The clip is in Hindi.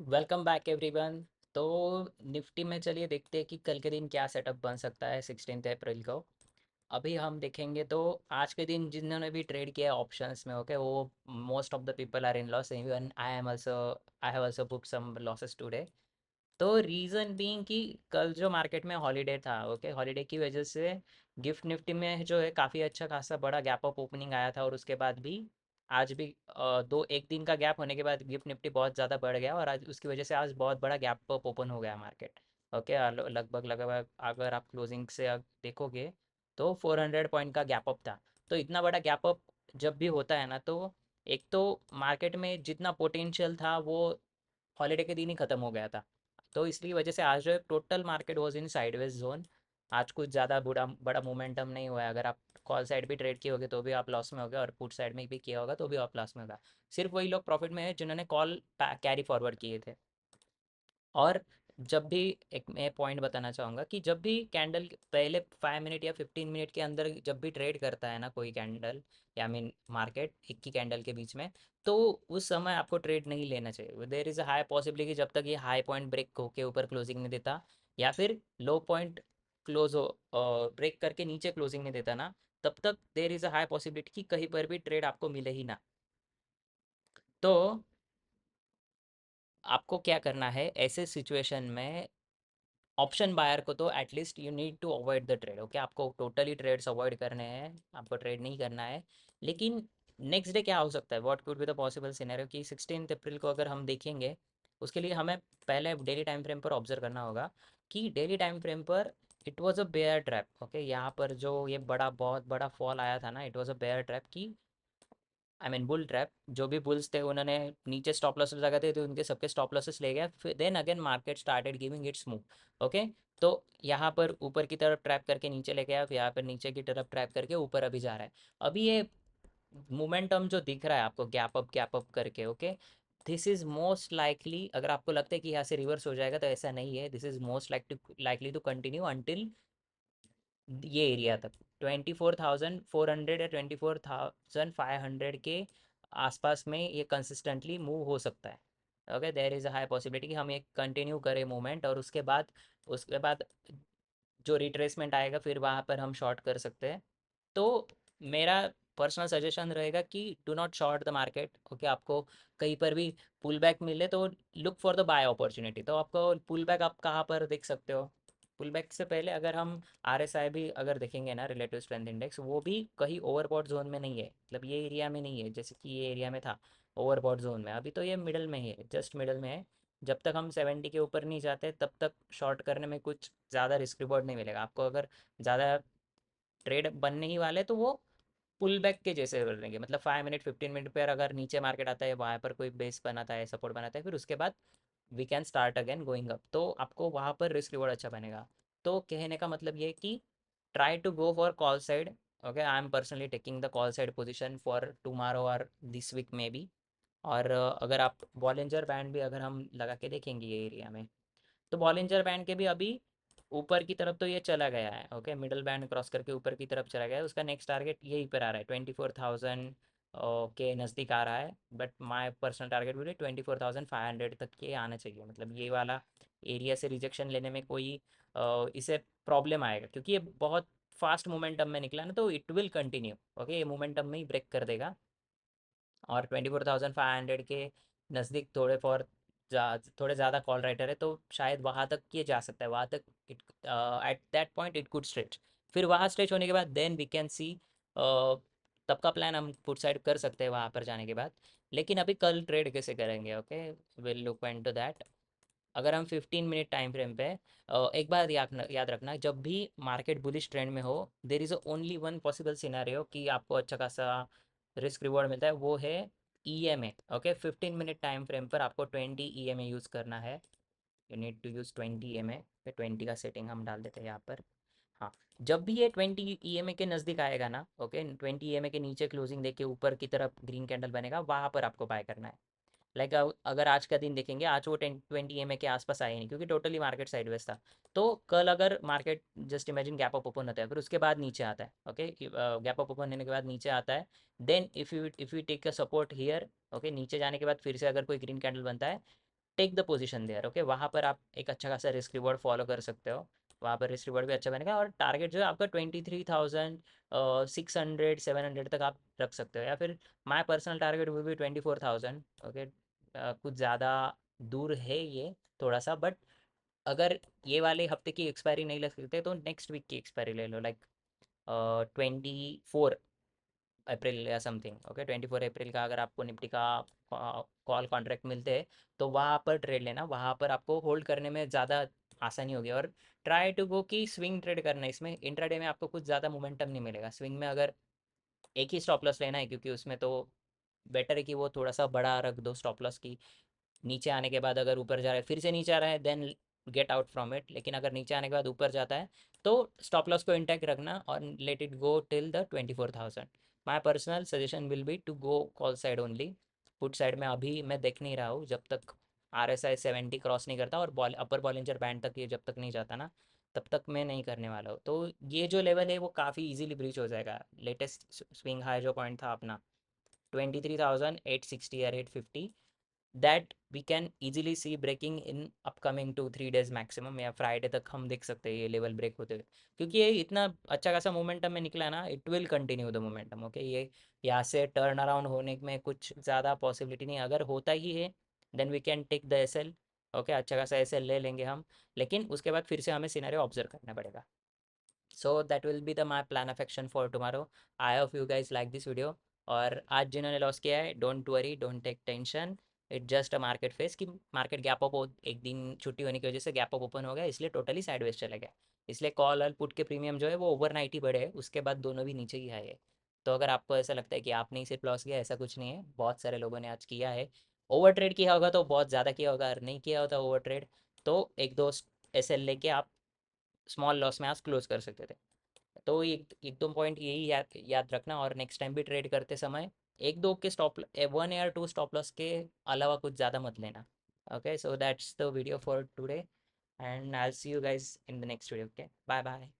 Welcome back everyone. तो निफ्टी में चलिए देखते हैं कि कल के दिन क्या सेटअप बन सकता है 16 अप्रैल को। अभी हम देखेंगे तो आज के दिन जिन्होंने भी ट्रेड किया ऑप्शंस में, ओके, वो most of the people are in loss. Even I have also book some losses today. तो रीज़न बीइंग कि कल जो मार्केट में हॉलीडे था, ओके, हॉलीडे की वजह से गिफ्ट निफ्टी में जो है काफ़ी अच्छा खासा बड़ा गैप अप ओपनिंग आया था, और उसके बाद भी आज भी दो एक दिन का गैप होने के बाद गिफ्ट निफ्टी बहुत ज़्यादा बढ़ गया, और आज उसकी वजह से आज बहुत बड़ा गैप अप ओपन हो गया मार्केट। ओके, लगभग लगभग अगर आप क्लोजिंग से देखोगे तो 400 पॉइंट का गैप अप था। तो इतना बड़ा गैप अप जब भी होता है ना, तो एक तो मार्केट में जितना पोटेंशियल था वो हॉलीडे के दिन ही ख़त्म हो गया था। तो इसलिए वजह से आज जो है total market was in sideways zone. आज कुछ ज़्यादा बुरा बड़ा मोमेंटम नहीं हुआ है। अगर आप कॉल साइड भी ट्रेड किए होगे तो भी आप लॉस में होगे, और पुट साइड में भी किया होगा तो भी आप लॉस में होगा। सिर्फ वही लोग प्रॉफिट में है जिन्होंने कॉल कैरी फॉरवर्ड किए थे। और जब भी एक मैं पॉइंट बताना चाहूँगा कि जब भी कैंडल पहले 5 मिनट या 15 मिनट के अंदर जब भी ट्रेड करता है ना कोई कैंडल, या मीन मार्केट एक ही कैंडल के बीच में, तो उस समय आपको ट्रेड नहीं लेना चाहिए। There is a high possibility कि जब तक ये हाई पॉइंट ब्रेक होके ऊपर क्लोजिंग नहीं देता, या फिर लो पॉइंट क्लोज हो ब्रेक करके नीचे क्लोजिंग नहीं देता ना, तब तक there is a high possibility कि कहीं पर भी ट्रेड आपको मिले ही ना। तो आपको क्या करना है ऐसे सिचुएशन में? ऑप्शन बायर को तो at least you need to avoid the trade, okay. आपको टोटली ट्रेड्स अवॉइड करने हैं, आपको ट्रेड नहीं करना है। लेकिन नेक्स्ट डे क्या हो सकता है, what could be the possible scenario कि 16 अप्रैल को अगर हम देखेंगे, उसके लिए हमें पहले डेली टाइम फ्रेम पर ऑब्जर्व करना होगा कि डेली टाइम फ्रेम पर it was a bear trap, okay. यहाँ पर जो ये बड़ा बहुत बड़ा फॉल आया था ना, it was a bear trap की, आई मीन बुल ट्रैप। जो भी बुल्स थे उन्होंने नीचे स्टॉप लॉसेस लगाते थे, उनके सबके स्टॉप लॉसेस ले गया, फिर then again market started giving its move, okay. तो यहाँ पर ऊपर की तरफ ट्रैप करके नीचे लेके आया, फिर यहाँ पर नीचे की तरफ ट्रैप करके ऊपर अभी जा रहा है। अभी ये मोमेंटम जो दिख रहा है आपको गैप अप करके, okay, this is most likely, अगर आपको लगता है कि यहाँ से रिवर्स हो जाएगा तो ऐसा नहीं है। This is most likely to continue until ये एरिया तक 24,400 या 24,500 के आसपास में ये कंसिस्टेंटली मूव हो सकता है। Okay, there is a high possibility कि हम ये कंटिन्यू करें मूवमेंट, और उसके बाद जो रिट्रेसमेंट आएगा फिर वहाँ पर हम शॉर्ट कर सकते हैं। तो मेरा पर्सनल सजेशन रहेगा कि do not short the market, okay. आपको कहीं पर भी पुल बैक मिले तो look for the buy opportunity. तो आपको पुल बैक आप कहाँ पर देख सकते हो? पुल बैक से पहले अगर हम आरएसआई भी अगर देखेंगे ना, रिलेटिव स्ट्रेंथ इंडेक्स, वो भी कहीं ओवरबॉट जोन में नहीं है, मतलब ये एरिया में नहीं है जैसे कि ये एरिया में था ओवरबॉट जोन में। अभी तो ये मिडल में ही है, जस्ट मिडल में है। जब तक हम 70 के ऊपर नहीं जाते तब तक शॉर्ट करने में कुछ ज़्यादा रिस्क रिवॉर्ड नहीं मिलेगा आपको। अगर ज़्यादा ट्रेड बनने ही वाले तो वो पुल बैक के जैसे बनेंगे, मतलब 5 मिनट 15 मिनट पर अगर नीचे मार्केट आता है, वहाँ पर कोई बेस बनाता है, सपोर्ट बनाता है, फिर उसके बाद we can start again going up, तो आपको वहाँ पर रिस्क रिवॉर्ड अच्छा बनेगा। तो कहने का मतलब ये है कि try to go for call side, okay. I am personally taking the call side position for tomorrow और दिस वीक में भी। और अगर आप बॉलिंजर बैंड भी अगर हम लगा के देखेंगे ये एरिया में, तो बॉलिंजर बैंड के भी अभी ऊपर की तरफ तो ये चला गया है, ओके। मिडल बैंड क्रॉस करके ऊपर की तरफ चला गया है। उसका नेक्स्ट टारगेट यहीं पर आ रहा है, 24,000 के नज़दीक आ रहा है। बट माय पर्सनल टारगेट भी 24,500 तक ये आना चाहिए। मतलब ये वाला एरिया से रिजेक्शन लेने में कोई इसे प्रॉब्लम आएगा, क्योंकि ये बहुत फास्ट मोमेंटम में निकला ना, तो इट विल कंटिन्यू, ओके। ये मोमेंटम में ही ब्रेक कर देगा। और 24,500 के नज़दीक थोड़े ज़्यादा कॉल राइटर है, तो शायद वहाँ तक ये जा सकता है। वहाँ तक it at that point it could stretch. फिर वहाँ स्ट्रेच होने के बाद देन वी कैन सी, तब का प्लान हम पुट साइड कर सकते हैं वहाँ पर जाने के बाद। लेकिन अभी कल ट्रेड कैसे करेंगे, okay, will look into that. अगर हम 15 मिनट टाइम फ्रेम पे, एक बार याद रखना, जब भी मार्केट बुलिश ट्रेंड में हो, there is only one possible scenario कि आपको अच्छा खासा रिस्क रिवॉर्ड मिलता है, वो है EMA, okay. 15 minute time frame पर आपको 20 ईएमए यूज़ करना है। You need to use 20 EMA. 20 का सेटिंग हम डाल देते हैं यहाँ पर। हाँ, जब भी ये 20 ईएमए के नज़दीक आएगा ना, ओके, 20 ईएमए के नीचे क्लोजिंग देके ऊपर की तरफ ग्रीन कैंडल बनेगा, वहाँ पर आपको बाय करना है। लाइक अगर आज का दिन देखेंगे, आज वो 10-20 के आसपास आए नहीं, क्योंकि टोटली मार्केट साइडवेज था। तो कल अगर market just imagine gap up open होता है, फिर उसके बाद नीचे आता है, ओके, गैप अप ओपन होने के बाद नीचे आता है, then if you take a support here, okay, नीचे जाने के बाद फिर से अगर कोई ग्रीन कैंडल बनता है, take the position there. Okay, वहाँ पर आप एक अच्छा खासा रिस्क रिवॉर्ड फॉलो कर सकते हो, वहाँ पर रिस्क रिवॉर्ड भी अच्छा बनेगा, और टारगेट जो है आपका 23,600 700 तक आप रख सकते हो, या फिर my personal target will be 24,000। Okay, कुछ ज़्यादा दूर है ये थोड़ा सा, बट अगर ये वाले हफ्ते की एक्सपायरी नहीं ले सकते तो नेक्स्ट वीक की एक्सपायरी ले लो, लाइक 24 अप्रैल या समथिंग। ओके, 24 अप्रैल का अगर आपको निफ्टी का कॉल कॉन्ट्रैक्ट मिलते हैं तो वहाँ पर ट्रेड लेना, वहाँ पर आपको होल्ड करने में ज़्यादा आसानी होगी। और ट्राई टू गो कि स्विंग ट्रेड करना है, इसमें इंट्राडे में आपको कुछ ज़्यादा मोमेंटम नहीं मिलेगा। स्विंग में अगर एक ही स्टॉप लॉस लेना है, क्योंकि उसमें तो बेटर है कि वो थोड़ा सा बड़ा रख दो स्टॉप लॉस की, नीचे आने के बाद अगर ऊपर जा रहा है, फिर से नीचे आ रहा है, then get out from it. लेकिन अगर नीचे आने के बाद ऊपर जाता है तो स्टॉप लॉस को इंटैक्ट रखना और let it go till the 24,000। My personal suggestion will be to go call side only. Put side में अभी मैं देख नहीं रहा हूँ, जब तक RSI 70 क्रॉस नहीं करता और अपर बॉलिंजर बैंड तक ये जब तक नहीं जाता ना, तब तक मैं नहीं करने वाला हूँ। तो ये जो लेवल है वो काफ़ी इजीली ब्रीच हो जाएगा। लेटेस्ट स्विंग हाई जो पॉइंट था अपना 23,860 या 850, that we can easily see breaking in upcoming 2-3 days maximum, या फ्राइडे तक हम देख सकते हैं ये लेवल ब्रेक होते हुए, क्योंकि ये इतना अच्छा खासा मोमेंटम में निकला है ना, it will continue the momentum. Okay, ये यहाँ से टर्न अराउंड होने में कुछ ज़्यादा पॉसिबिलिटी नहीं, अगर होता ही है then we can take the SL। Okay, अच्छा खासा SL ले लेंगे हम, लेकिन उसके बाद फिर से हमें सिनेरियो ऑब्जर्व करना पड़ेगा। So that will be the my plan of action for tomorrow. I hope you guys like this video. और आज जिन्होंने लॉस किया है, don't worry, don't take tension, it just a market phase कि मार्केट गैप अप, एक दिन छुट्टी होने की वजह से गैप अप ओपन हो गया, इसलिए टोटली साइडवेज चला गया। इसलिए कॉल और पुट के प्रीमियम जो है वो ओवरनाइट ही बढ़े है, उसके बाद दोनों भी नीचे ही आए हैं। तो अगर आपको ऐसा लगता है कि आपने ही सिर्फ लॉस किया, ऐसा कुछ नहीं है, बहुत सारे लोगों ने आज किया है। ओवर ट्रेड किया होगा तो बहुत ज़्यादा किया होगा, और नहीं किया होता ओवर ट्रेड तो एक दो SL लेके आप स्मॉल लॉस में आज क्लोज कर सकते थे। तो एक दो पॉइंट यही याद रखना, और नेक्स्ट टाइम भी ट्रेड करते समय एक दो के स्टॉप, 1 या 2 स्टॉप लॉस के अलावा कुछ ज़्यादा मत लेना। Okay, so that's the video for today, and I will see you guys in the next video. Okay, bye bye.